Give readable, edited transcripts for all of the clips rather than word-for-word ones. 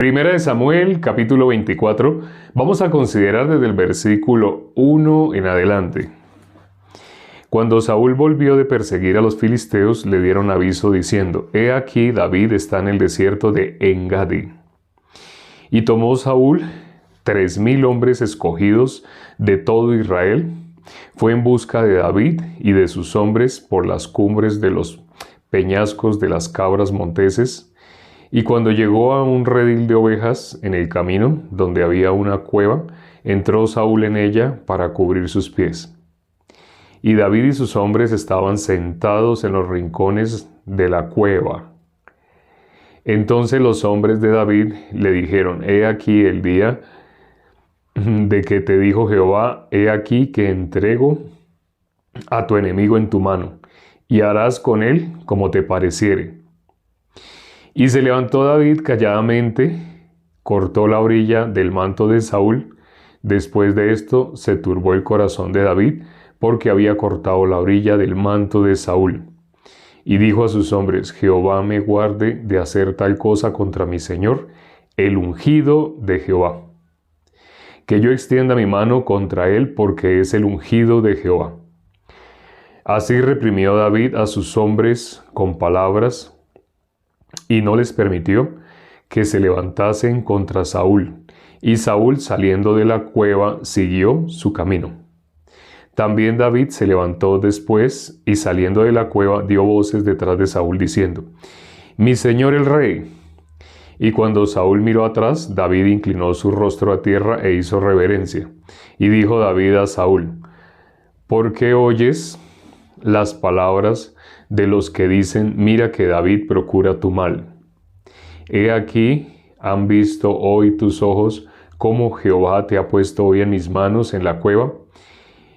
Primera de Samuel, capítulo 24, vamos a considerar desde el versículo 1 en adelante. Cuando Saúl volvió de perseguir a los filisteos, le dieron aviso diciendo: He aquí, David está en el desierto de En-Gadi. Y tomó Saúl 3000 hombres escogidos de todo Israel, fue en busca de David y de sus hombres por las cumbres de los peñascos de las cabras monteses. Y cuando llegó a un redil de ovejas en el camino, donde había una cueva, entró Saúl en ella para cubrir sus pies. Y David y sus hombres estaban sentados en los rincones de la cueva. Entonces los hombres de David le dijeron: He aquí el día de que te dijo Jehová: He aquí que entrego a tu enemigo en tu mano, y harás con él como te pareciere. Y se levantó David calladamente, cortó la orilla del manto de Saúl. Después de esto se turbó el corazón de David, porque había cortado la orilla del manto de Saúl. Y dijo a sus hombres: Jehová me guarde de hacer tal cosa contra mi señor, el ungido de Jehová, que yo extienda mi mano contra él, porque es el ungido de Jehová. Así reprimió David a sus hombres con palabras, y no les permitió que se levantasen contra Saúl. Y Saúl, saliendo de la cueva, siguió su camino. También David se levantó después, y saliendo de la cueva dio voces detrás de Saúl, diciendo: Mi señor el rey. Y cuando Saúl miró atrás, David inclinó su rostro a tierra e hizo reverencia. Y dijo David a Saúl: ¿Por qué oyes las palabras de los que dicen: Mira que David procura tu mal? He aquí, han visto hoy tus ojos cómo Jehová te ha puesto hoy en mis manos en la cueva,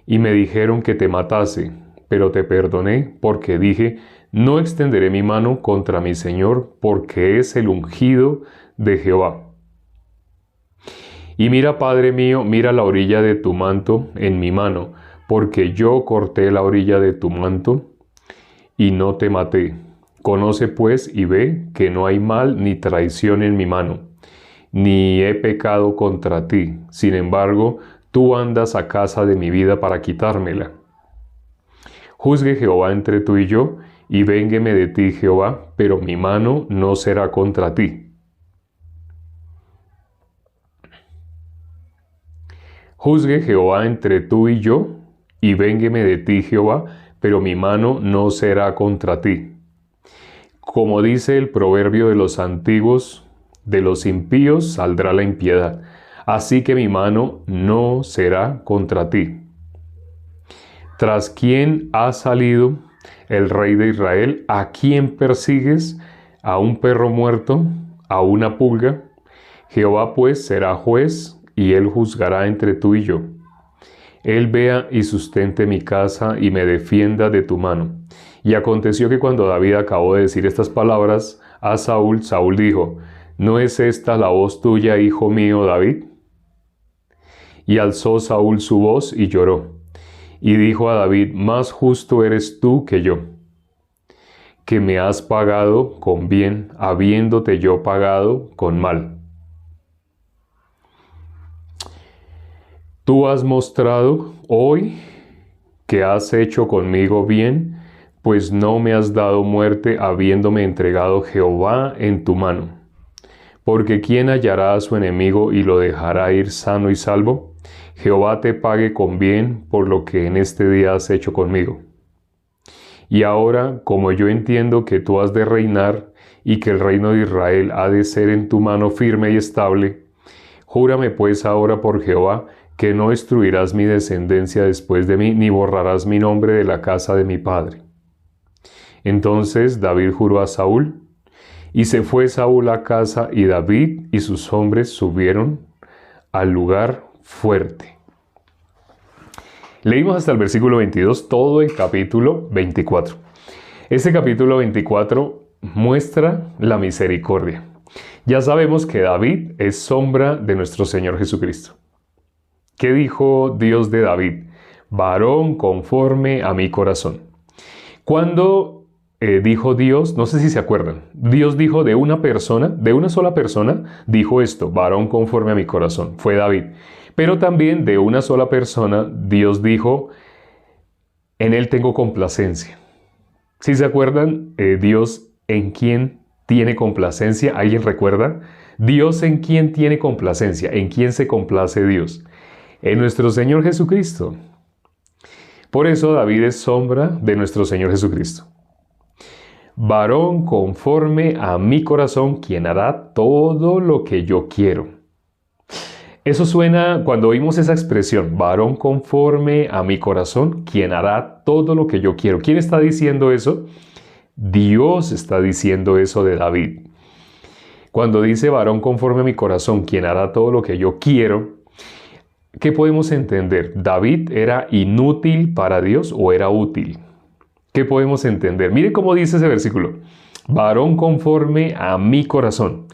y me dijeron que te matase, pero te perdoné, porque dije: No extenderé mi mano contra mi señor, porque es el ungido de Jehová. Y mira, Padre mío, mira la orilla de tu manto en mi mano, porque yo corté la orilla de tu manto y no te maté. Conoce pues y ve que no hay mal ni traición en mi mano, ni he pecado contra ti. Sin embargo, tú andas a caza de mi vida para quitármela. Juzgue Jehová entre tú y yo, y véngueme de ti Jehová, pero mi mano no será contra ti. Juzgue Jehová entre tú y yo, y véngueme de ti Jehová, pero mi mano no será contra ti. Como dice el proverbio de los antiguos: de los impíos saldrá la impiedad, así que mi mano no será contra ti. ¿Tras quién ha salido el rey de Israel? ¿A quién persigues? ¿A un perro muerto? ¿A una pulga? Jehová pues será juez, y él juzgará entre tú y yo. Él vea y sustente mi casa, y me defienda de tu mano. Y aconteció que cuando David acabó de decir estas palabras a Saúl, Saúl dijo: ¿No es esta la voz tuya, hijo mío David? Y alzó Saúl su voz y lloró. Y dijo a David: Más justo eres tú que yo, que me has pagado con bien, habiéndote yo pagado con mal. Tú has mostrado hoy que has hecho conmigo bien, pues no me has dado muerte, habiéndome entregado Jehová en tu mano. Porque ¿quién hallará a su enemigo y lo dejará ir sano y salvo? Jehová te pague con bien por lo que en este día has hecho conmigo. Y ahora, como yo entiendo que tú has de reinar, y que el reino de Israel ha de ser en tu mano firme y estable, júrame pues ahora por Jehová, que no destruirás mi descendencia después de mí, ni borrarás mi nombre de la casa de mi padre. Entonces David juró a Saúl, y se fue Saúl a casa, y David y sus hombres subieron al lugar fuerte. Leímos hasta el versículo 22, todo el capítulo 24. Este capítulo 24 muestra la misericordia. Ya sabemos que David es sombra de nuestro Señor Jesucristo. ¿Qué dijo Dios de David? Varón conforme a mi corazón. Cuando dijo Dios, no sé si se acuerdan, Dios dijo de una sola persona, dijo esto, varón conforme a mi corazón, fue David. Pero también de una sola persona, Dios dijo, en él tengo complacencia. ¿Sí se acuerdan? Dios en quién tiene complacencia, ¿alguien recuerda? Dios en quién tiene complacencia, ¿en quién se complace Dios? En nuestro Señor Jesucristo. Por eso David es sombra de nuestro Señor Jesucristo. Varón conforme a mi corazón, quien hará todo lo que yo quiero. Eso suena, cuando oímos esa expresión, varón conforme a mi corazón, quien hará todo lo que yo quiero. ¿Quién está diciendo eso? Dios está diciendo eso de David. Cuando dice varón conforme a mi corazón, quien hará todo lo que yo quiero, ¿qué podemos entender? ¿David era inútil para Dios o era útil? ¿Qué podemos entender? Mire cómo dice ese versículo. Varón conforme a mi corazón,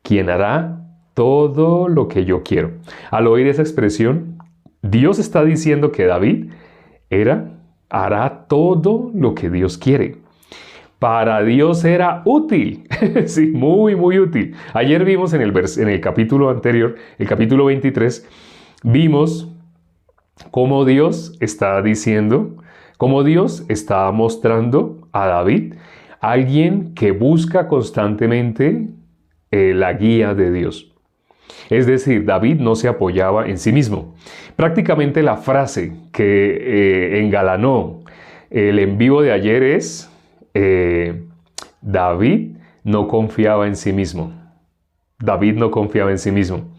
quien hará todo lo que yo quiero. Al oír esa expresión, Dios está diciendo que David hará todo lo que Dios quiere. Para Dios era útil, sí, muy, muy útil. Ayer vimos en el capítulo anterior, el capítulo 23, vimos cómo Dios está diciendo, cómo Dios está mostrando a David, alguien que busca constantemente la guía de Dios. Es decir, David no se apoyaba en sí mismo. Prácticamente la frase que engalanó el en vivo de ayer es, David no confiaba en sí mismo. David no confiaba en sí mismo.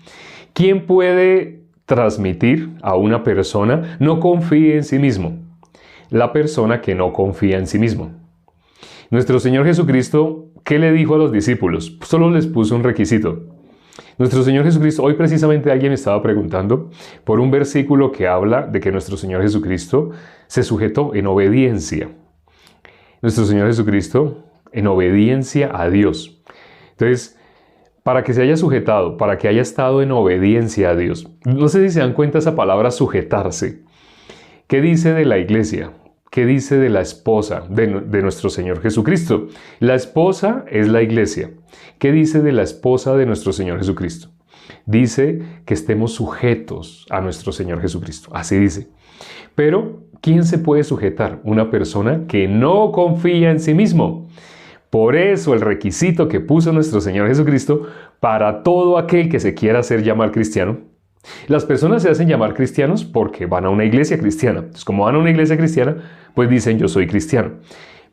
¿Quién puede transmitir a una persona no confíe en sí mismo? La persona que no confía en sí mismo. Nuestro Señor Jesucristo, ¿qué le dijo a los discípulos? Solo les puso un requisito. Nuestro Señor Jesucristo, hoy precisamente alguien estaba preguntando por un versículo que habla de que nuestro Señor Jesucristo se sujetó en obediencia. Nuestro Señor Jesucristo en obediencia a Dios. Entonces, para que se haya sujetado, para que haya estado en obediencia a Dios. No sé si se dan cuenta esa palabra sujetarse. ¿Qué dice de la iglesia? ¿Qué dice de la esposa de nuestro Señor Jesucristo? La esposa es la iglesia. ¿Qué dice de la esposa de nuestro Señor Jesucristo? Dice que estemos sujetos a nuestro Señor Jesucristo. Así dice. Pero, ¿quién se puede sujetar? Una persona que no confía en sí mismo. Por eso el requisito que puso nuestro Señor Jesucristo para todo aquel que se quiera hacer llamar cristiano. Las personas se hacen llamar cristianos porque van a una iglesia cristiana. Entonces, como van a una iglesia cristiana, pues dicen yo soy cristiano.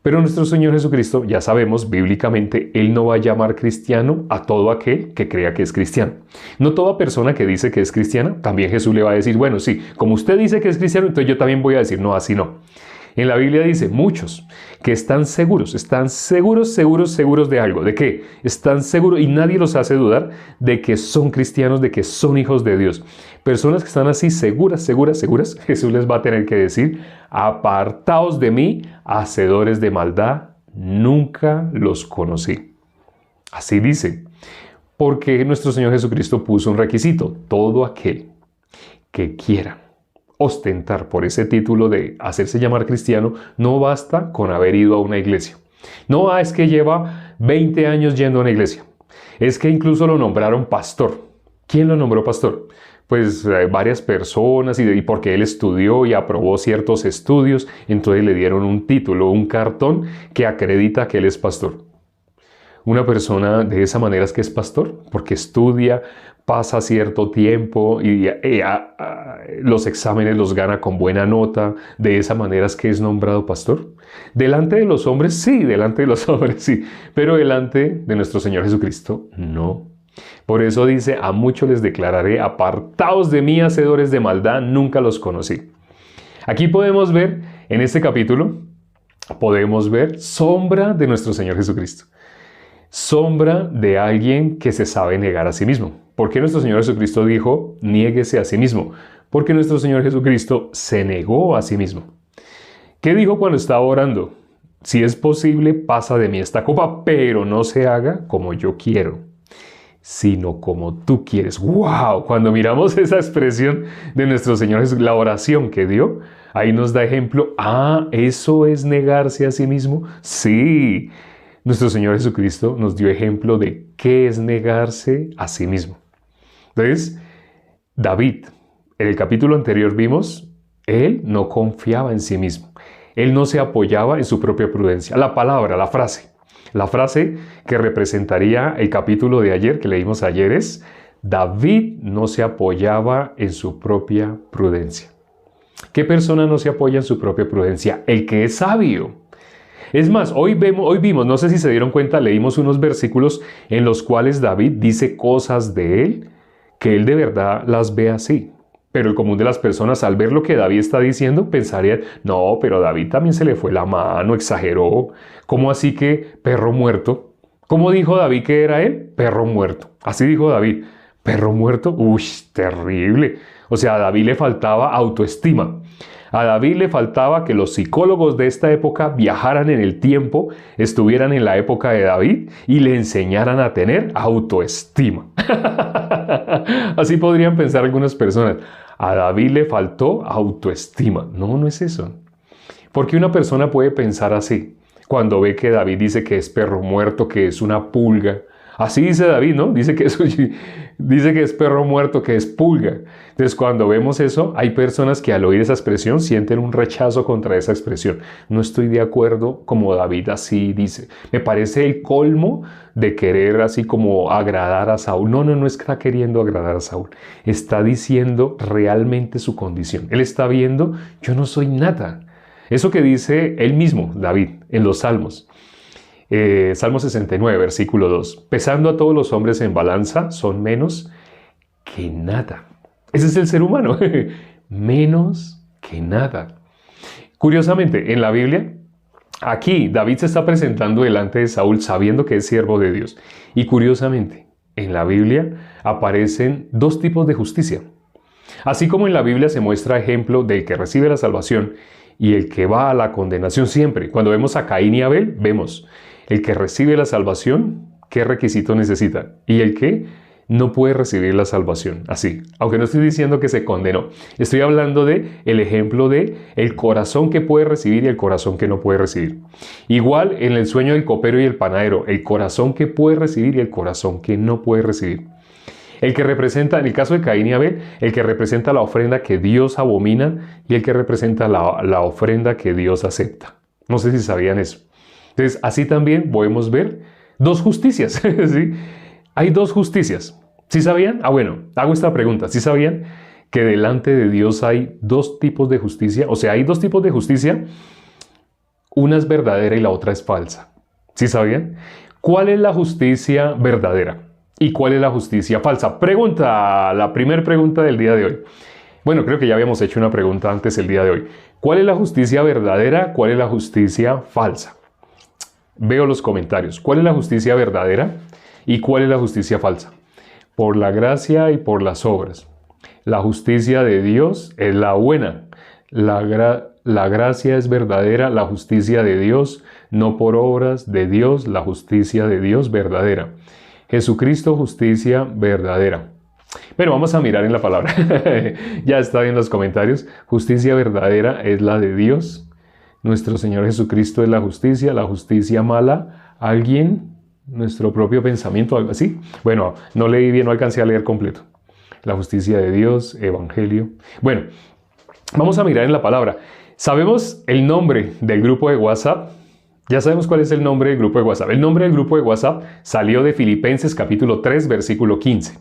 Pero nuestro Señor Jesucristo, ya sabemos, bíblicamente, Él no va a llamar cristiano a todo aquel que crea que es cristiano. No toda persona que dice que es cristiana, también Jesús le va a decir, bueno, sí, como usted dice que es cristiano, entonces yo también voy a decir, no, así no. En la Biblia dice, muchos que están seguros de algo. ¿De qué? Están seguros y nadie los hace dudar de que son cristianos, de que son hijos de Dios. Personas que están así seguras, Jesús les va a tener que decir, apartaos de mí, hacedores de maldad, nunca los conocí. Así dice, porque nuestro Señor Jesucristo puso un requisito, todo aquel que quiera ostentar por ese título de hacerse llamar cristiano, no basta con haber ido a una iglesia. No, es que lleva 20 años yendo a una iglesia. Es que incluso lo nombraron pastor. ¿Quién lo nombró pastor? Pues varias personas y porque él estudió y aprobó ciertos estudios, entonces le dieron un título, un cartón que acredita que él es pastor. Una persona de esa manera es que es pastor, porque estudia, pasa cierto tiempo y los exámenes los gana con buena nota. De esa manera es que es nombrado pastor. Delante de los hombres, sí, pero delante de nuestro Señor Jesucristo, no. Por eso dice, a muchos les declararé, apartaos de mí, hacedores de maldad, nunca los conocí. Aquí podemos ver, en este capítulo, podemos ver sombra de nuestro Señor Jesucristo. Sombra de alguien que se sabe negar a sí mismo. ¿Por qué nuestro Señor Jesucristo dijo, niéguese a sí mismo? Porque nuestro Señor Jesucristo se negó a sí mismo. ¿Qué dijo cuando estaba orando? Si es posible, pasa de mí esta copa, pero no se haga como yo quiero, sino como tú quieres. ¡Wow! Cuando miramos esa expresión de nuestro Señor Jesús, la oración que dio, Ahí nos da ejemplo. Ah, ¿eso es negarse a sí mismo? Sí. Nuestro Señor Jesucristo nos dio ejemplo de qué es negarse a sí mismo. Entonces, David, en el capítulo anterior vimos, él no confiaba en sí mismo. Él no se apoyaba en su propia prudencia. La palabra, la frase que representaría el capítulo de ayer, que leímos ayer, es: David no se apoyaba en su propia prudencia. ¿Qué persona no se apoya en su propia prudencia? El que es sabio. Es más, hoy vimos, no sé si se dieron cuenta, leímos unos versículos en los cuales David dice cosas de él que él de verdad las ve así. Pero el común de las personas, al ver lo que David está diciendo, pensaría: no, pero David también se le fue la mano, exageró. ¿Cómo así que perro muerto? ¿Cómo dijo David que era él? Perro muerto. Así dijo David. ¿Perro muerto? Uy, terrible. O sea, a David le faltaba autoestima. A David le faltaba que los psicólogos de esta época viajaran en el tiempo, estuvieran en la época de David y le enseñaran a tener autoestima. Así podrían pensar algunas personas. A David le faltó autoestima. No, no es eso. ¿Por qué una persona puede pensar así cuando ve que David dice que es perro muerto, que es una pulga? Así dice David, ¿no? Dice que es perro muerto, que es pulga. Entonces, cuando vemos eso, hay personas que al oír esa expresión sienten un rechazo contra esa expresión. No estoy de acuerdo como David así dice. Me parece el colmo de querer así como agradar a Saúl. No, no está queriendo agradar a Saúl. Está diciendo realmente su condición. Él está viendo: yo no soy nada. Eso que dice él mismo, David, en los Salmos. Salmo 69, versículo 2. Pesando a todos los hombres en balanza, son menos que nada. Ese es el ser humano. Menos que nada. Curiosamente, en la Biblia, aquí David se está presentando delante de Saúl sabiendo que es siervo de Dios. Y curiosamente, en la Biblia aparecen dos tipos de justicia. Así como en la Biblia se muestra ejemplo del que recibe la salvación y el que va a la condenación siempre. Cuando vemos a Caín y Abel, vemos el que recibe la salvación, ¿qué requisito necesita? Y el que no puede recibir la salvación. Así, aunque no estoy diciendo que se condenó. Estoy hablando de el ejemplo de el corazón que puede recibir y el corazón que no puede recibir. Igual en el sueño del copero y el panadero, el corazón que puede recibir y el corazón que no puede recibir. El que representa, en el caso de Caín y Abel, el que representa la ofrenda que Dios abomina y el que representa la ofrenda que Dios acepta. No sé si sabían eso. Entonces, así también podemos ver dos justicias. ¿Sí? Hay dos justicias. ¿Sí sabían? Bueno, hago esta pregunta. ¿Sí sabían que delante de Dios hay dos tipos de justicia? O sea, hay dos tipos de justicia. Una es verdadera y la otra es falsa. ¿Sí sabían? ¿Cuál es la justicia verdadera? ¿Y cuál es la justicia falsa? La primera pregunta del día de hoy. Bueno, creo que ya habíamos hecho una pregunta antes el día de hoy. ¿Cuál es la justicia verdadera? ¿Cuál es la justicia falsa? Veo los comentarios. ¿Cuál es la justicia verdadera? ¿Y cuál es la justicia falsa? Por la gracia y por las obras. La justicia de Dios es la buena. La gracia es verdadera, la justicia de Dios, no por obras de Dios, la justicia de Dios verdadera. Jesucristo, justicia verdadera. Bueno, vamos a mirar en la palabra. Ya está en los comentarios. Justicia verdadera es la de Dios. Nuestro Señor Jesucristo es la justicia mala, alguien, nuestro propio pensamiento, algo así. Bueno, no leí bien, no alcancé a leer completo. La justicia de Dios, evangelio. Bueno, vamos a mirar en la palabra. ¿Sabemos el nombre del grupo de WhatsApp? Ya sabemos cuál es el nombre del grupo de WhatsApp. El nombre del grupo de WhatsApp salió de Filipenses capítulo 3, versículo 15.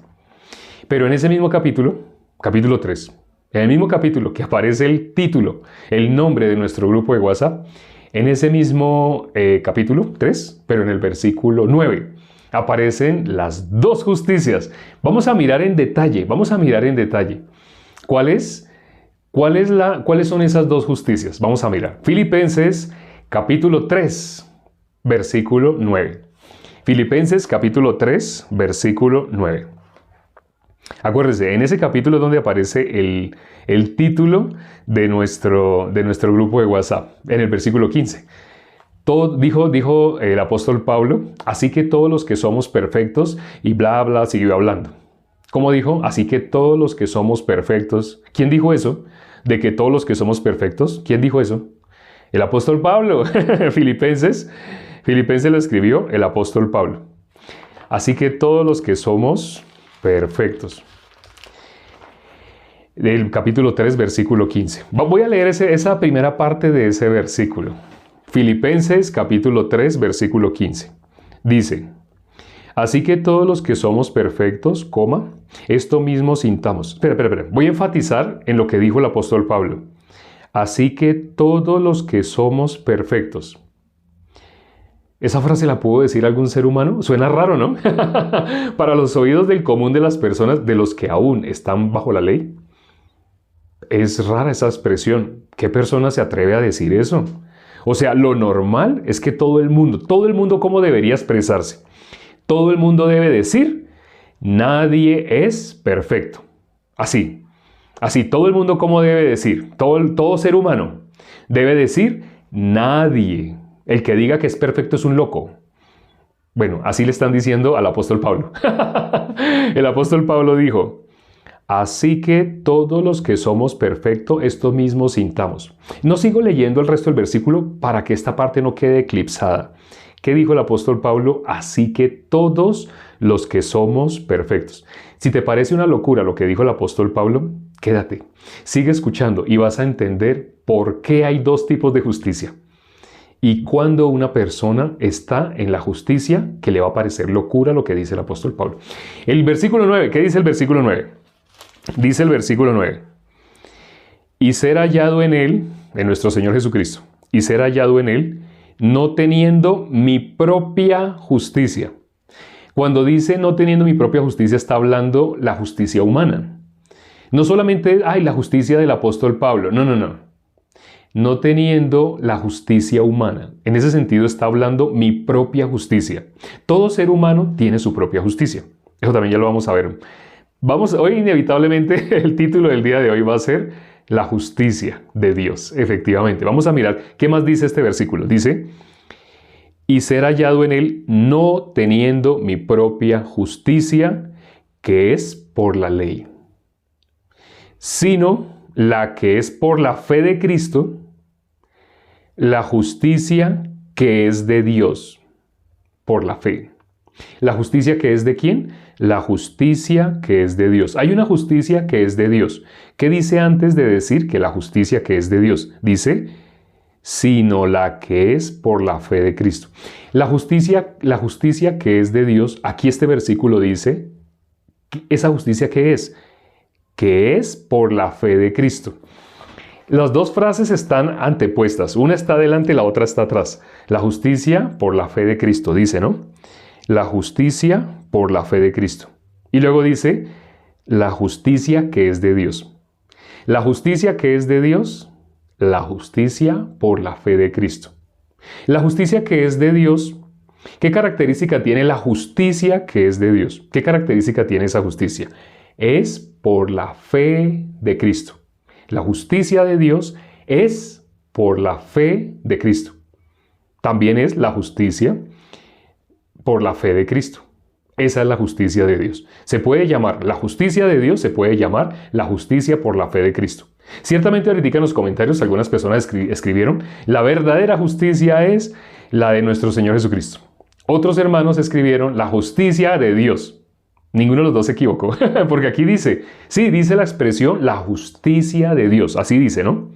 Pero en ese mismo capítulo 3, en el mismo capítulo que aparece el título, el nombre de nuestro grupo de WhatsApp, en ese mismo capítulo 3, pero en el versículo 9, aparecen las dos justicias. Vamos a mirar en detalle, ¿Cuáles son esas dos justicias? Vamos a mirar. Filipenses capítulo 3, versículo 9. Filipenses capítulo 3, versículo 9. Acuérdense, en ese capítulo es donde aparece el título de nuestro grupo de WhatsApp, en el versículo 15. Dijo el apóstol Pablo: así que todos los que somos perfectos, y bla, bla, siguió hablando. ¿Cómo dijo? Así que todos los que somos perfectos. ¿Quién dijo eso? de que todos los que somos perfectos. ¿Quién dijo eso? El apóstol Pablo. Filipenses lo escribió el apóstol Pablo. Así que todos los que somos perfectos. Del capítulo 3, versículo 15. Voy a leer esa primera parte de ese versículo. Filipenses capítulo 3, versículo 15. Dice: así que todos los que somos perfectos, esto mismo sintamos. Espera. Voy a enfatizar en lo que dijo el apóstol Pablo. Así que todos los que somos perfectos. ¿Esa frase la pudo decir algún ser humano? Suena raro, ¿no? Para los oídos del común de las personas, de los que aún están bajo la ley. Es rara esa expresión. ¿Qué persona se atreve a decir eso? O sea, lo normal es que todo el mundo, ¿cómo debería expresarse? Todo el mundo debe decir: nadie es perfecto. Así, todo el mundo, ¿cómo debe decir? Todo ser humano debe decir: nadie. El que diga que es perfecto es un loco. Bueno, así le están diciendo al apóstol Pablo. El apóstol Pablo dijo: así que todos los que somos perfectos, esto mismo sintamos. No sigo leyendo el resto del versículo para que esta parte no quede eclipsada. ¿Qué dijo el apóstol Pablo? Así que todos los que somos perfectos. Si te parece una locura lo que dijo el apóstol Pablo, quédate, sigue escuchando y vas a entender por qué hay dos tipos de justicia. Y cuando una persona está en la justicia, que le va a parecer locura lo que dice el apóstol Pablo. El versículo 9, ¿qué dice el versículo 9? Dice el versículo 9: y ser hallado en él, en nuestro Señor Jesucristo, y ser hallado en él, no teniendo mi propia justicia. Cuando dice no teniendo mi propia justicia, está hablando la justicia humana. No solamente la justicia del apóstol Pablo, no. No teniendo la justicia humana. En ese sentido está hablando mi propia justicia. Todo ser humano tiene su propia justicia. Eso también ya lo vamos a ver. Hoy inevitablemente el título del día de hoy va a ser la justicia de Dios, efectivamente. Vamos a mirar qué más dice este versículo. Dice: y ser hallado en él no teniendo mi propia justicia, que es por la ley, sino la que es por la fe de Cristo, la justicia que es de Dios, por la fe. ¿La justicia que es de quién? La justicia que es de Dios. Hay una justicia que es de Dios. ¿Qué dice antes de decir que la justicia que es de Dios? Dice: sino la que es por la fe de Cristo. La justicia que es de Dios, aquí este versículo dice, ¿esa justicia qué es? Que es por la fe de Cristo. Las dos frases están antepuestas. Una está adelante y la otra está atrás. La justicia por la fe de Cristo, dice, ¿no? La justicia por la fe de Cristo. Y luego dice: la justicia que es de Dios. La justicia que es de Dios, la justicia por la fe de Cristo. La justicia que es de Dios, ¿qué característica tiene la justicia que es de Dios? ¿Qué característica tiene esa justicia? Es por la fe de Cristo. La justicia de Dios es por la fe de Cristo. También es la justicia por la fe de Cristo. Esa es la justicia de Dios. Se puede llamar la justicia de Dios, se puede llamar la justicia por la fe de Cristo. Ciertamente ahorita en los comentarios algunas personas escribieron: la verdadera justicia es la de nuestro Señor Jesucristo. Otros hermanos escribieron: la justicia de Dios. Ninguno de los dos se equivocó, porque aquí dice la expresión la justicia de Dios, así dice, ¿no?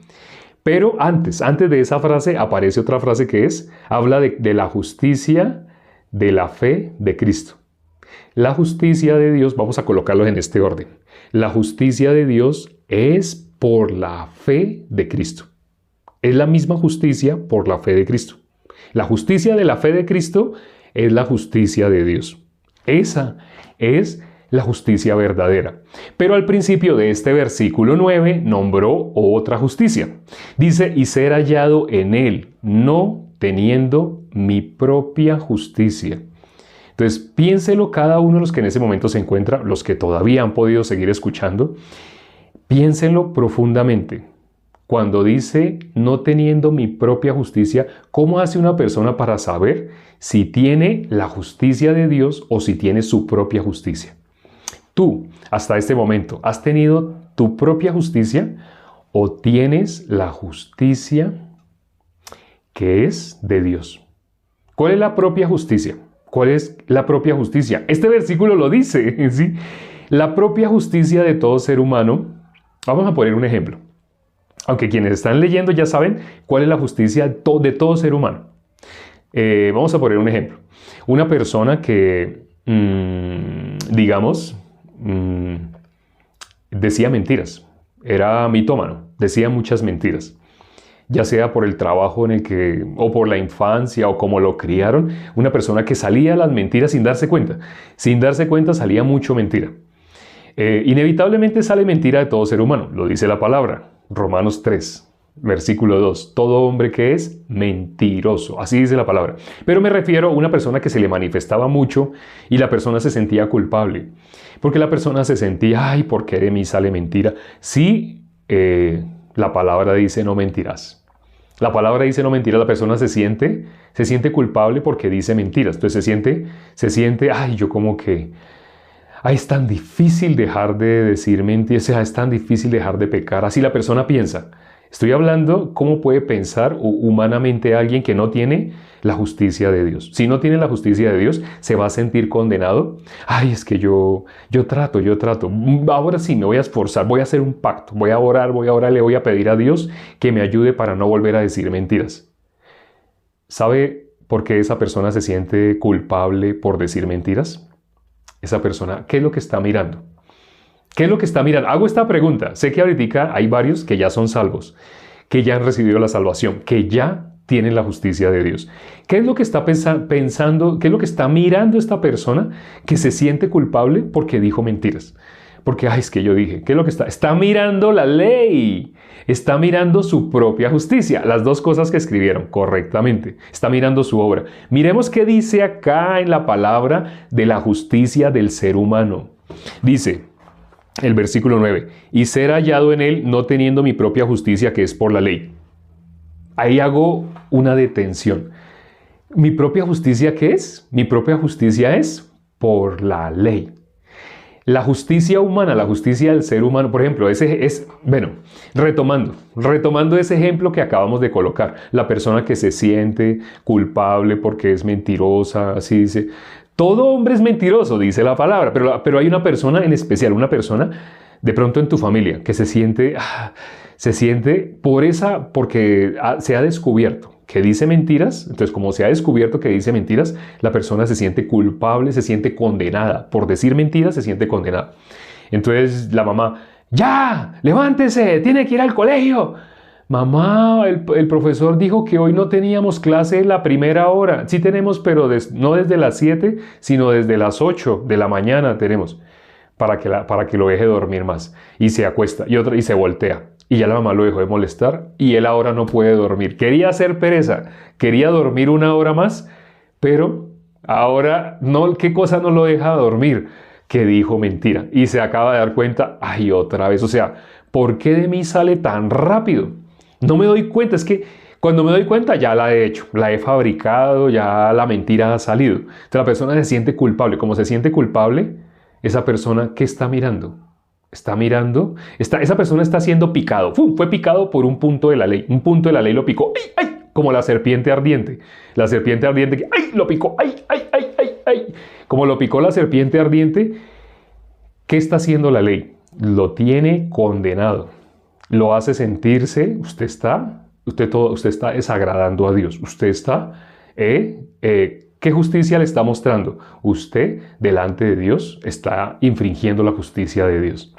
Pero antes de esa frase aparece otra frase que habla de la justicia de la fe de Cristo. La justicia de Dios, vamos a colocarlos en este orden. La justicia de Dios es por la fe de Cristo. Es la misma justicia por la fe de Cristo. La justicia de la fe de Cristo es la justicia de Dios. Esa es la justicia verdadera. Pero al principio de este versículo 9 nombró otra justicia. Dice: y ser hallado en él, no teniendo mi propia justicia. Entonces, piénselo cada uno de los que en ese momento se encuentra, los que todavía han podido seguir escuchando, piénsenlo profundamente. Cuando dice no teniendo mi propia justicia, ¿cómo hace una persona para saber si tiene la justicia de Dios o si tiene su propia justicia? Tú, hasta este momento, ¿has tenido tu propia justicia o tienes la justicia que es de Dios. ¿Cuál es la propia justicia? ¿Cuál es la propia justicia? Este versículo lo dice, ¿sí? La propia justicia de todo ser humano. Vamos a poner un ejemplo. Aunque quienes están leyendo ya saben cuál es la justicia de todo ser humano. Vamos a poner un ejemplo. Una persona que, digamos, decía mentiras. Era mitómano, decía muchas mentiras. Ya sea por el trabajo en el que, o por la infancia, o como lo criaron. Una persona que salía a las mentiras sin darse cuenta. Sin darse cuenta salía mucho mentira. Inevitablemente sale mentira de todo ser humano, lo dice la palabra. Romanos 3, versículo 2. Todo hombre que es mentiroso, así dice la palabra. Pero me refiero a una persona que se le manifestaba mucho y la persona se sentía culpable. Porque la persona se sentía, ay, ¿por qué de mí sale mentira? Sí, la palabra dice no mentirás. La palabra dice no mentirás, la persona se siente culpable porque dice mentiras. Entonces se siente, ay, yo como que... Ay, es tan difícil dejar de decir mentiras, es tan difícil dejar de pecar. Así la persona piensa. Estoy hablando cómo puede pensar humanamente alguien que no tiene la justicia de Dios. Si no tiene la justicia de Dios, se va a sentir condenado. Ay, es que yo trato. Ahora sí me voy a esforzar, voy a hacer un pacto, voy a orar, le voy a pedir a Dios que me ayude para no volver a decir mentiras. ¿Sabe por qué esa persona se siente culpable por decir mentiras? Esa persona, ¿qué es lo que está mirando? ¿Qué es lo que está mirando? Hago esta pregunta. Sé que ahorita hay varios que ya son salvos, que ya han recibido la salvación, que ya tienen la justicia de Dios. ¿Qué es lo que está pensando? ¿Qué es lo que está mirando esta persona que se siente culpable porque dijo mentiras? Porque, ay, es que yo dije, ¿qué es lo que está? Está mirando la ley. Está mirando su propia justicia. Las dos cosas que escribieron correctamente. Está mirando su obra. Miremos qué dice acá en la palabra de la justicia del ser humano. Dice el versículo 9. Y ser hallado en él no teniendo mi propia justicia que es por la ley. Ahí hago una detención. ¿Mi propia justicia qué es? Mi propia justicia es por la ley. La justicia humana, la justicia del ser humano, por ejemplo, retomando ese ejemplo que acabamos de colocar, la persona que se siente culpable porque es mentirosa, así dice, todo hombre es mentiroso, dice la palabra, pero hay una persona en especial, una persona de pronto en tu familia que se siente porque se ha descubierto que dice mentiras. Entonces, como se ha descubierto que dice mentiras, la persona se siente culpable, se siente condenada. Por decir mentiras se siente condenada. Entonces la mamá, ¡ya! ¡Levántese! ¡Tiene que ir al colegio! Mamá, el profesor dijo que hoy no teníamos clase la primera hora. Sí tenemos, pero no desde las 7, sino desde las 8 de la mañana tenemos. Para que lo deje dormir más. Y se acuesta y se voltea. Y ya la mamá lo dejó de molestar y él ahora no puede dormir. Quería hacer pereza, quería dormir una hora más, pero ahora no, ¿qué cosa no lo deja dormir? Que dijo mentira y se acaba de dar cuenta, ay, otra vez, o sea, ¿por qué de mí sale tan rápido? No me doy cuenta, es que cuando me doy cuenta ya la he hecho, la he fabricado, ya la mentira ha salido. Entonces la persona se siente culpable, como se siente culpable, esa persona, ¿qué está mirando? Está mirando, esa persona está siendo picado. Fue picado por un punto de la ley. Un punto de la ley lo picó. ¡Ay, ay! Como la serpiente ardiente. La serpiente ardiente que ¡ay! Lo picó. ¡Ay, ay, ay, ay, ay! Como lo picó la serpiente ardiente, ¿qué está haciendo la ley? Lo tiene condenado. Lo hace sentirse, usted está desagradando a Dios. Usted está, ¿qué justicia le está mostrando? Usted, delante de Dios, está infringiendo la justicia de Dios.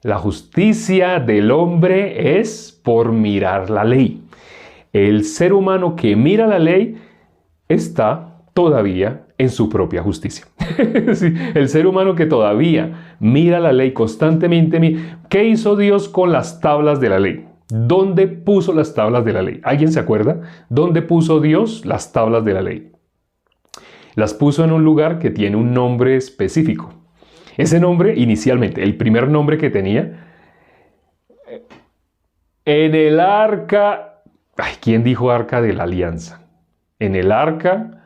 La justicia del hombre es por mirar la ley. El ser humano que mira la ley está todavía en su propia justicia. Sí, el ser humano que todavía mira la ley constantemente. ¿Qué hizo Dios con las tablas de la ley? ¿Dónde puso las tablas de la ley? ¿Alguien se acuerda? ¿Dónde puso Dios las tablas de la ley? Las puso en un lugar que tiene un nombre específico. Ese nombre, inicialmente, el primer nombre que tenía, en el arca, ¿quién dijo arca de la alianza? En el arca,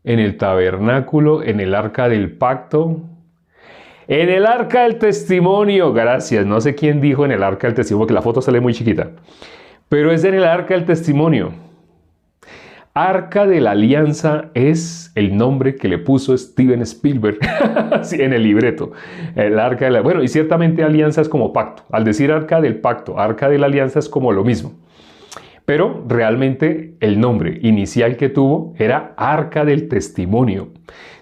en el tabernáculo, en el arca del pacto. En el arca del testimonio, gracias, no sé quién dijo en el arca del testimonio, porque la foto sale muy chiquita, pero es en el arca del testimonio. Arca de la Alianza es el nombre que le puso Steven Spielberg sí, en el libreto. El arca de la... Bueno, y ciertamente alianza es como pacto. Al decir arca del pacto, arca de la alianza es como lo mismo. Pero realmente el nombre inicial que tuvo era Arca del Testimonio.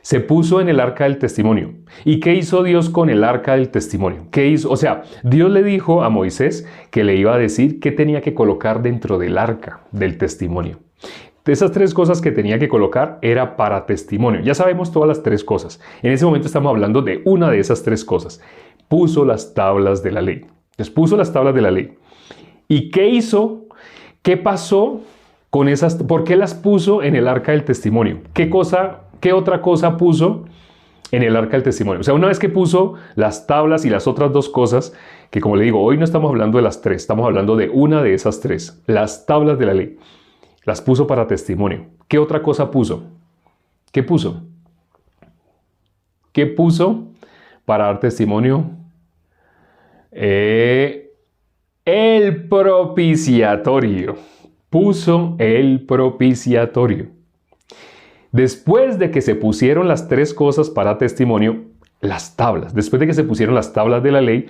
Se puso en el Arca del Testimonio. ¿Y qué hizo Dios con el Arca del Testimonio? ¿Qué hizo? O sea, Dios le dijo a Moisés que le iba a decir qué tenía que colocar dentro del Arca del Testimonio. De esas tres cosas que tenía que colocar era para testimonio. Ya sabemos todas las tres cosas. En ese momento estamos hablando de una de esas tres cosas. Puso las tablas de la ley. Entonces puso las tablas de la ley. ¿Y qué hizo? ¿Qué pasó con esas? ¿Por qué las puso en el arca del testimonio? ¿Qué otra cosa puso en el arca del testimonio? O sea, una vez que puso las tablas y las otras dos cosas, que como le digo, hoy no estamos hablando de las tres, estamos hablando de una de esas tres, las tablas de la ley. Las puso para testimonio. ¿Qué otra cosa puso? ¿Qué puso? ¿Qué puso para dar testimonio? El propiciatorio. Puso el propiciatorio. Después de que se pusieron las tres cosas para testimonio, las tablas, después de que se pusieron las tablas de la ley,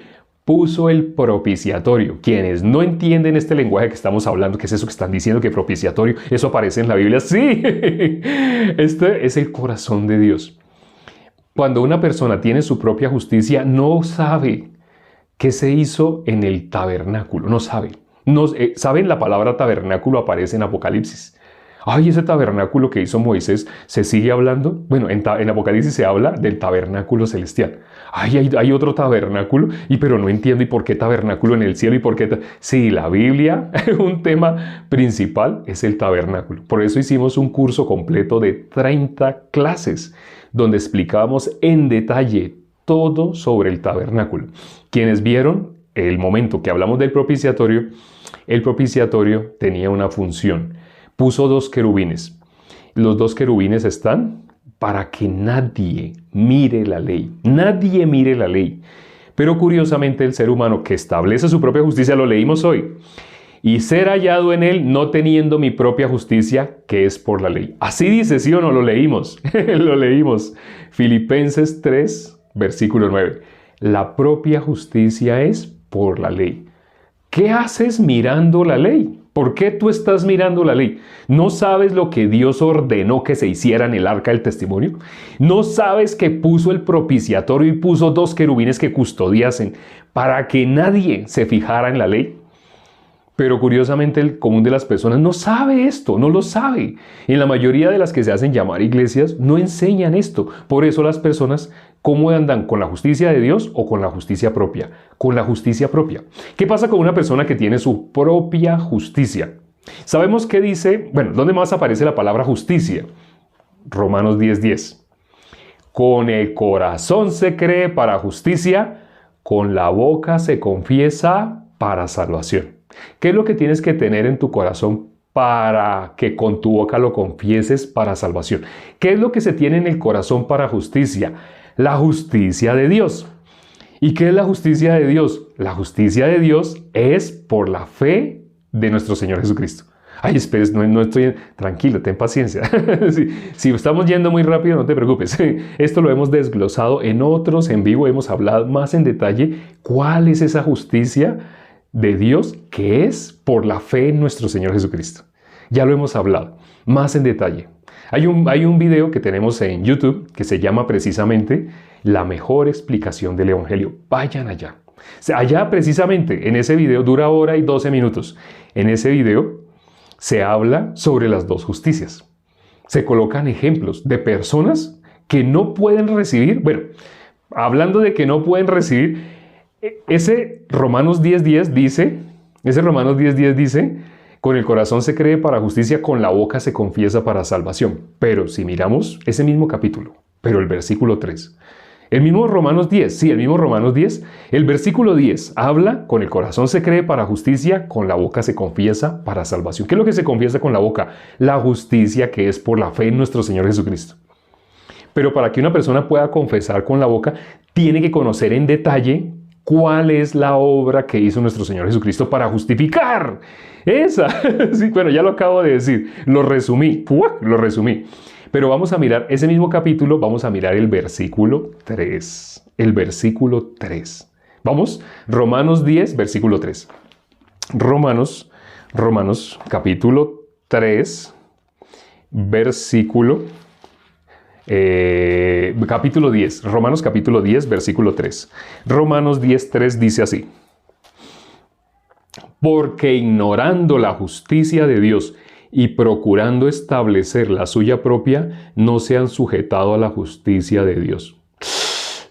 puso el propiciatorio. Quienes no entienden este lenguaje que estamos hablando, ¿qué es eso que están diciendo que propiciatorio? ¿Eso aparece en la Biblia? Sí, este es el corazón de Dios. Cuando una persona tiene su propia justicia, no sabe qué se hizo en el tabernáculo, no sabe. ¿Saben? La palabra tabernáculo aparece en Apocalipsis. Ay, ese tabernáculo que hizo Moisés, ¿se sigue hablando? Bueno, en Apocalipsis se habla del tabernáculo celestial. Ay, hay otro tabernáculo, pero no entiendo, ¿y por qué tabernáculo en el cielo? ¿Y por qué? Sí, la Biblia, un tema principal es el tabernáculo. Por eso hicimos un curso completo de 30 clases, donde explicábamos en detalle todo sobre el tabernáculo. Quienes vieron el momento que hablamos del propiciatorio, el propiciatorio tenía una función. Puso 2 querubines. Los 2 querubines están para que nadie mire la ley. Nadie mire la ley. Pero curiosamente el ser humano que establece su propia justicia, lo leímos hoy, y ser hallado en él no teniendo mi propia justicia, que es por la ley. Así dice, ¿sí o no? Lo leímos. Lo leímos. Filipenses 3, versículo 9. La propia justicia es por la ley. ¿Qué haces mirando la ley? ¿Por qué tú estás mirando la ley? ¿No sabes lo que Dios ordenó que se hiciera en el arca del testimonio? ¿No sabes que puso el propiciatorio y puso 2 querubines que custodiasen para que nadie se fijara en la ley? Pero curiosamente el común de las personas no sabe esto, no lo sabe. En la mayoría de las que se hacen llamar iglesias no enseñan esto. Por eso las personas, ¿cómo andan? ¿Con la justicia de Dios o con la justicia propia? Con la justicia propia. ¿Qué pasa con una persona que tiene su propia justicia? Sabemos qué dice, bueno, ¿dónde más aparece la palabra justicia? Romanos 10:10. Con el corazón se cree para justicia, con la boca se confiesa para salvación. ¿Qué es lo que tienes que tener en tu corazón para que con tu boca lo confieses para salvación? ¿Qué es lo que se tiene en el corazón para justicia? La justicia de Dios. ¿Y qué es la justicia de Dios? La justicia de Dios es por la fe de nuestro Señor Jesucristo. Ay, esperes, no estoy... Tranquilo, ten paciencia. Si estamos yendo muy rápido, no te preocupes. Esto lo hemos desglosado en otros en vivo. Hemos hablado más en detalle cuál es esa justicia de Dios que es por la fe en nuestro Señor Jesucristo. Ya lo hemos hablado más en detalle. Hay un video que tenemos en YouTube que se llama precisamente La mejor explicación del Evangelio. Vayan allá. Allá precisamente en ese video dura 1 hora y 12 minutos. En ese video se habla sobre las 2 justicias. Se colocan ejemplos de personas que no pueden recibir. Bueno, hablando de que no pueden recibir, ese Romanos 10:10 dice, con el corazón se cree para justicia, con la boca se confiesa para salvación. Pero si miramos ese mismo capítulo, pero el versículo 3, el mismo Romanos 10, el versículo 10 habla, con el corazón se cree para justicia, con la boca se confiesa para salvación. ¿Qué es lo que se confiesa con la boca? La justicia que es por la fe en nuestro Señor Jesucristo. Pero para que una persona pueda confesar con la boca, tiene que conocer en detalle cuál es la obra que hizo nuestro Señor Jesucristo para justificar. Esa. Sí, bueno, ya lo acabo de decir. Lo resumí. Lo resumí. Pero vamos a mirar ese mismo capítulo, vamos a mirar el versículo 3. El versículo 3. Vamos, Romanos 10, versículo 3. Romanos capítulo 3, versículo capítulo 10. Romanos capítulo 10, versículo 3. Romanos 10, 3 dice así: porque ignorando la justicia de Dios y procurando establecer la suya propia, no se han sujetado a la justicia de Dios.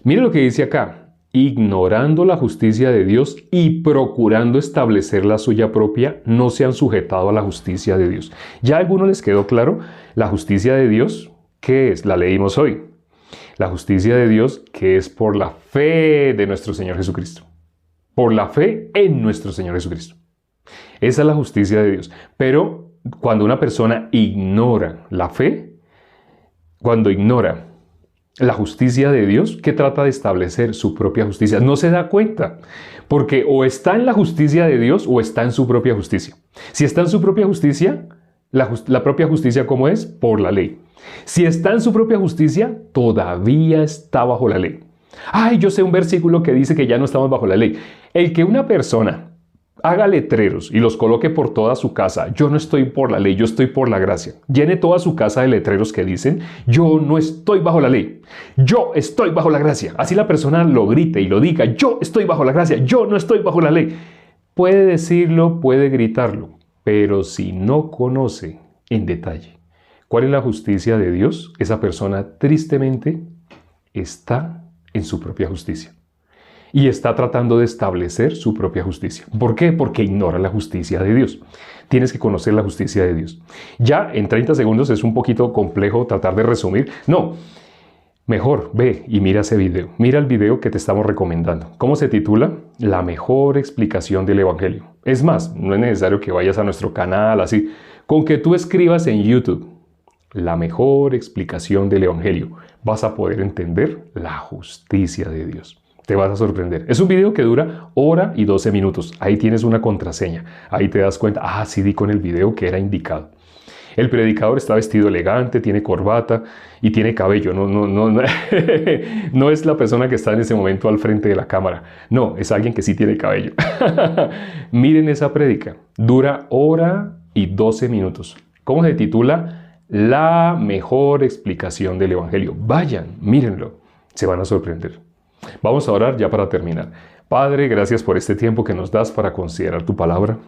Mire lo que dice acá. Ignorando la justicia de Dios y procurando establecer la suya propia, no se han sujetado a la justicia de Dios. ¿Ya a alguno les quedó claro? La justicia de Dios, ¿qué es? La leímos hoy. La justicia de Dios, que es por la fe de nuestro Señor Jesucristo. Por la fe en nuestro Señor Jesucristo. Esa es la justicia de Dios. Pero cuando una persona ignora la fe, cuando ignora la justicia de Dios, que trata de establecer su propia justicia, no se da cuenta, porque o está en la justicia de Dios o está en su propia justicia. Si está en su propia justicia, la propia justicia, ¿cómo es? Por la ley. Si está en su propia justicia, todavía está bajo la ley. Ay, yo sé un versículo que dice que ya no estamos bajo la ley. El que una persona haga letreros y los coloque por toda su casa: yo no estoy por la ley, yo estoy por la gracia. Llene toda su casa de letreros que dicen: yo no estoy bajo la ley, yo estoy bajo la gracia. Así la persona lo grite y lo diga: yo estoy bajo la gracia, yo no estoy bajo la ley. Puede decirlo, puede gritarlo, pero si no conoce en detalle cuál es la justicia de Dios, esa persona tristemente está en su propia justicia. Y está tratando de establecer su propia justicia. ¿Por qué? Porque ignora la justicia de Dios. Tienes que conocer la justicia de Dios. Ya en 30 segundos es un poquito complejo tratar de resumir. No, mejor ve y mira ese video. Mira el video que te estamos recomendando. ¿Cómo se titula? La mejor explicación del Evangelio. Es más, no es necesario que vayas a nuestro canal así. Con que tú escribas en YouTube la mejor explicación del Evangelio, vas a poder entender la justicia de Dios. Te vas a sorprender. Es un video que dura 1 hora y 12 minutos. Ahí tienes una contraseña. Ahí te das cuenta. Ah, sí di con el video que era indicado. El predicador está vestido elegante, tiene corbata y tiene cabello. No es la persona que está en ese momento al frente de la cámara. No, es alguien que sí tiene cabello. Miren esa prédica. Dura 1 hora y 12 minutos. ¿Cómo se titula? La mejor explicación del Evangelio. Vayan, mírenlo. Se van a sorprender. Vamos a orar ya para terminar. Padre, gracias por este tiempo que nos das para considerar tu palabra.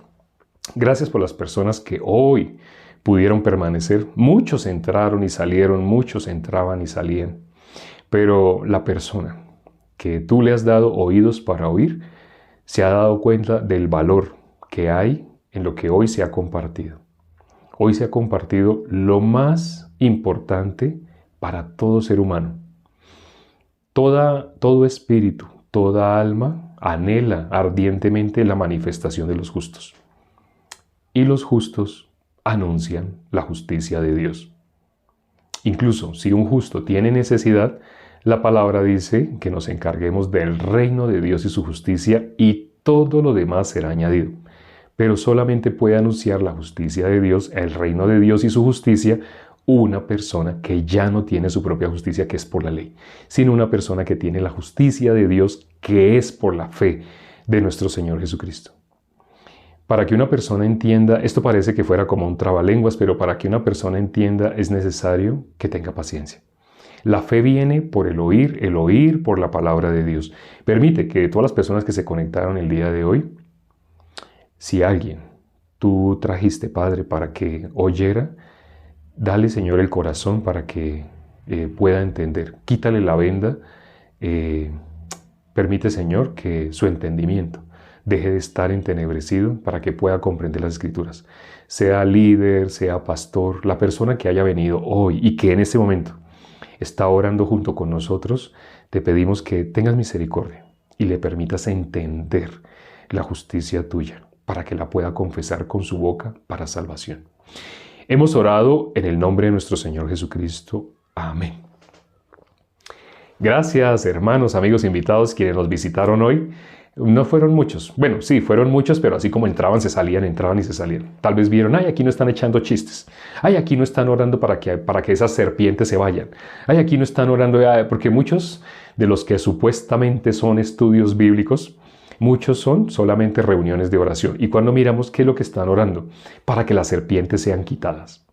Gracias por las personas que hoy pudieron permanecer. Muchos entraron y salieron, muchos entraban y salían. Pero la persona que tú le has dado oídos para oír se ha dado cuenta del valor que hay en lo que hoy se ha compartido. Hoy se ha compartido lo más importante para todo ser humano. Todo espíritu, toda alma anhela ardientemente la manifestación de los justos. Y los justos anuncian la justicia de Dios. Incluso si un justo tiene necesidad, la palabra dice que nos encarguemos del reino de Dios y su justicia, y todo lo demás será añadido. Pero solamente puede anunciar la justicia de Dios, el reino de Dios y su justicia, una persona que ya no tiene su propia justicia, que es por la ley, sino una persona que tiene la justicia de Dios, que es por la fe de nuestro Señor Jesucristo. Para que una persona entienda, esto parece que fuera como un trabalenguas, pero para que una persona entienda es necesario que tenga paciencia. La fe viene por el oír por la palabra de Dios. Permite que todas las personas que se conectaron el día de hoy, si alguien tú trajiste, Padre, para que oyera, dale, Señor, el corazón para que pueda entender. Quítale la venda. Permite, Señor, que su entendimiento deje de estar entenebrecido para que pueda comprender las Escrituras. Sea líder, sea pastor, la persona que haya venido hoy y que en este momento está orando junto con nosotros, te pedimos que tengas misericordia y le permitas entender la justicia tuya para que la pueda confesar con su boca para salvación. Hemos orado en el nombre de nuestro Señor Jesucristo. Amén. Gracias, hermanos, amigos, invitados, quienes nos visitaron hoy. No fueron muchos. Bueno, sí, fueron muchos, pero así como entraban, se salían, entraban y se salían. Tal vez vieron, ay, aquí no están echando chistes. Ay, aquí no están orando para que esas serpientes se vayan. Ay, aquí no están orando, porque muchos de los que supuestamente son estudios bíblicos, muchos son solamente reuniones de oración. Y cuando miramos, ¿qué es lo que están orando? Para que las serpientes sean quitadas.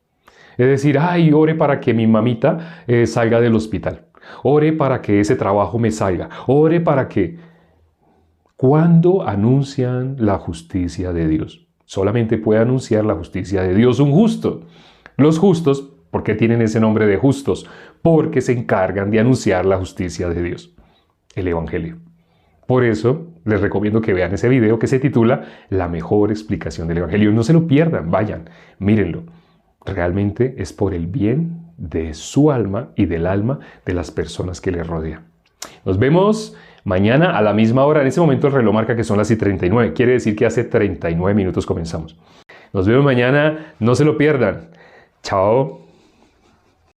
Es decir, ay, ore para que mi mamita salga del hospital. Ore para que ese trabajo me salga. Ore para que... ¿Cuándo anuncian la justicia de Dios? Solamente puede anunciar la justicia de Dios un justo. Los justos, ¿por qué tienen ese nombre de justos? Porque se encargan de anunciar la justicia de Dios, el Evangelio. Por eso les recomiendo que vean ese video que se titula La mejor explicación del Evangelio. No se lo pierdan, vayan, mírenlo. Realmente es por el bien de su alma y del alma de las personas que le rodean. Nos vemos mañana a la misma hora. En ese momento el reloj marca que son las 39. Quiere decir que hace 39 minutos comenzamos. Nos vemos mañana. No se lo pierdan. Chao.